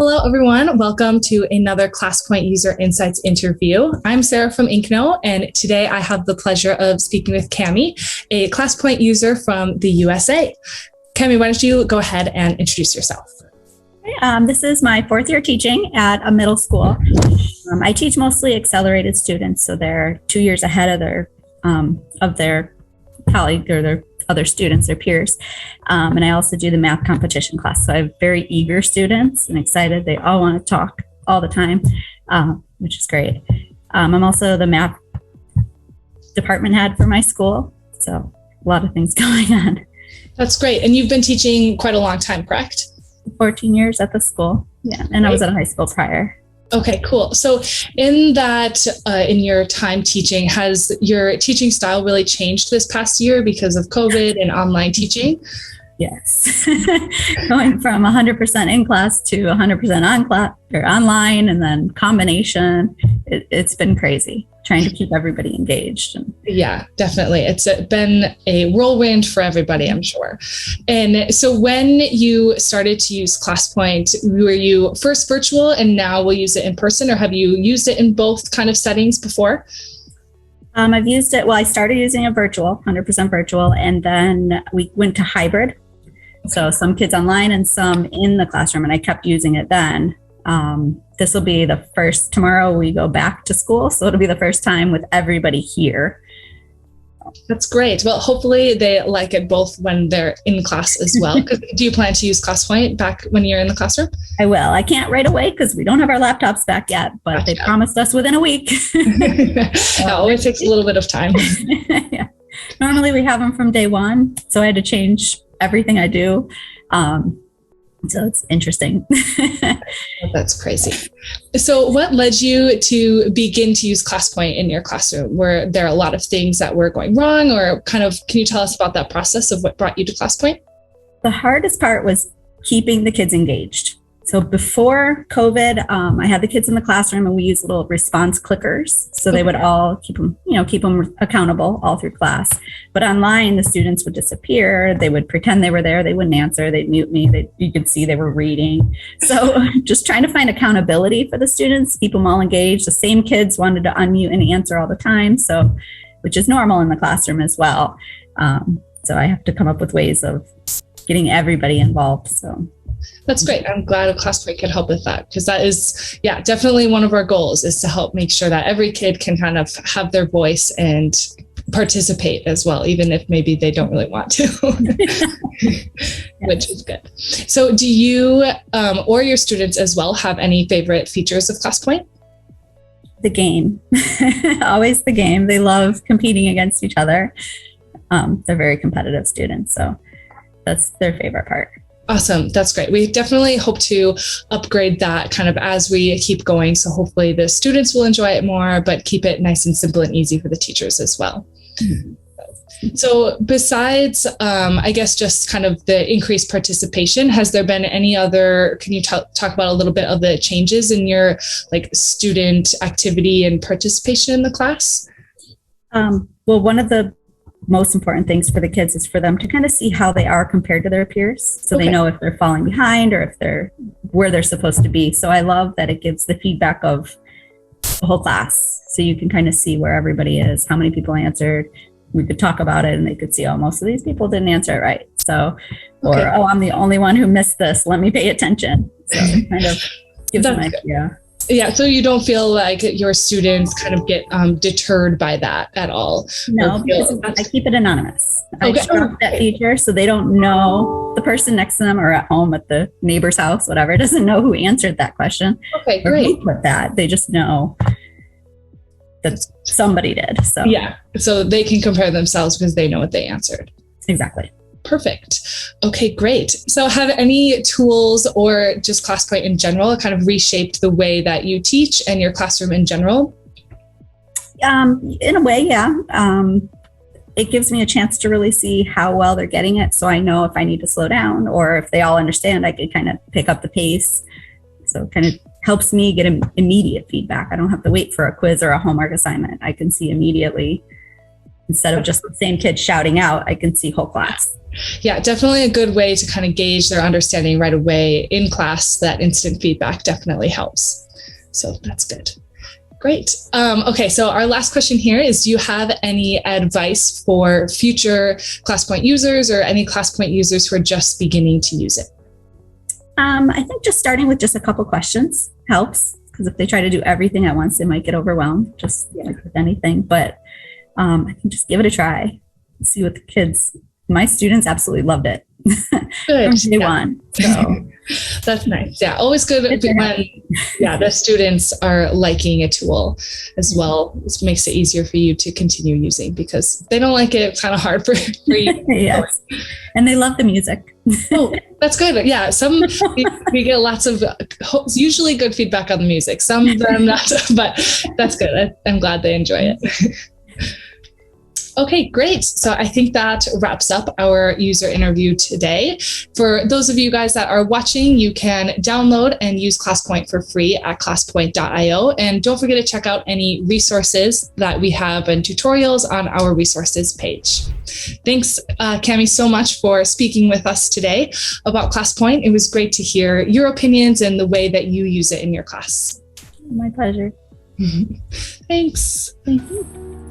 Hello, everyone. Welcome to another ClassPoint User Insights Interview. I'm Sarah from Inkno, and today I have the pleasure of speaking with Kami, a ClassPoint user from the USA. Kami, why don't you go ahead and introduce yourself? This is my fourth year teaching at a middle school. I teach mostly accelerated students, so they're 2 years ahead of their colleague or their other students, their peers. And I also do the math competition class. So I have very eager students and excited. They all want to talk all the time, which is great. I'm also the math department head for my school. So a lot of things going on. That's great. And you've been teaching quite a long time, correct? 14 years at the school. Yeah. And I was at a high school prior. Okay, cool. So in that, in your time teaching, has your teaching style really changed this past year because of COVID and online teaching? Yes. Going from 100% in class to 100% on class or online, and then combination, it's been crazy trying to keep everybody engaged. Yeah, definitely. It's been a whirlwind for everybody, I'm sure. And so when you started to use ClassPoint, were you first virtual and now will use it in person, or have you used it in both kind of settings before? I've used it, I started using it virtual, 100% virtual, and then we went to hybrid. Okay. So some kids online and some in the classroom, and I kept using it then. This will be the first, tomorrow we go back to school, so it'll be the first time with everybody here. That's great. Well, hopefully they like it both when they're in class as well. Do you plan to use ClassPoint back when you're in the classroom? I will. I can't right away because we don't have our laptops back yet, but Gotcha. They promised us within a week. That always takes a little bit of time. Yeah. Normally we have them from day one, so I had to change everything I do. So it's interesting. That's crazy. So what led you to begin to use ClassPoint in your classroom? Were there a lot of things that were going wrong, or can you tell us about that process of what brought you to ClassPoint? The hardest part was keeping the kids engaged. So before COVID, I had the kids in the classroom and we used little response clickers. So they would all keep them accountable all through class. But online, the students would disappear. They would pretend they were there. They wouldn't answer. They'd mute me. You could see they were reading. So just trying to find accountability for the students, keep them all engaged. The same kids wanted to unmute and answer all the time. So, which is normal in the classroom as well. So I have to come up with ways of getting everybody involved. So. That's great. I'm glad ClassPoint can help with that, because that is, definitely one of our goals is to help make sure that every kid can kind of have their voice and participate as well, even if maybe they don't really want to, which is good. So do you or your students as well have any favorite features of ClassPoint? The game. Always the game. They love competing against each other. They're very competitive students, so that's their favorite part. Awesome. That's great. We definitely hope to upgrade that kind of as we keep going. So hopefully the students will enjoy it more, but keep it nice and simple and easy for the teachers as well. Mm-hmm. So besides, I guess, just kind of the increased participation, has there been any other, can you talk about a little bit of the changes in your student activity and participation in the class? Well, one of the most important things for the kids is for them to kind of see how they are compared to their peers. So They know if they're falling behind or if they're where they're supposed to be. So I love that it gives the feedback of the whole class. So you can kind of see where everybody is, how many people answered. We could talk about it and they could see, most of these people didn't answer it right. So, or, I'm the only one who missed this. Let me pay attention. So it kind of gives them an idea. Yeah, so you don't feel like your students kind of get deterred by that at all? No, because I keep it anonymous. I drop that feature so they don't know, the person next to them or at home at the neighbor's house, whatever, doesn't know who answered that question. Okay, great. Or who put that. They just know that somebody did. So yeah, so they can compare themselves because they know what they answered. Exactly. Perfect. Okay, great. So have any tools or just ClassPoint in general kind of reshaped the way that you teach and your classroom in general? In a way, yeah. It gives me a chance to really see how well they're getting it. So I know if I need to slow down or if they all understand, I could kind of pick up the pace. So it kind of helps me get immediate feedback. I don't have to wait for a quiz or a homework assignment. I can see immediately, instead of just the same kid shouting out, I can see whole class. Yeah, definitely a good way to kind of gauge their understanding right away in class. That instant feedback definitely helps. So that's good. Great. Okay, so our last question here is, do you have any advice for future ClassPoint users or any ClassPoint users who are just beginning to use it? I think just starting with just a couple questions helps, because if they try to do everything at once, they might get overwhelmed, just like with anything. But I think just give it a try and see what the kids, my students absolutely loved it. Good. From day one. So that's nice. Yeah, always good when the students are liking a tool as well. This makes it easier for you to continue using, because if they don't like it, it's kind of hard for you. Yes. And they love the music. Oh, that's good. Yeah, we get lots of usually good feedback on the music. Some of them not, but that's good. I'm glad they enjoy it. Okay, great. So I think that wraps up our user interview today. For those of you guys that are watching, you can download and use ClassPoint for free at classpoint.io. And don't forget to check out any resources that we have and tutorials on our resources page. Thanks, Kami, so much for speaking with us today about ClassPoint. It was great to hear your opinions and the way that you use it in your class. My pleasure. Thanks. Thank you.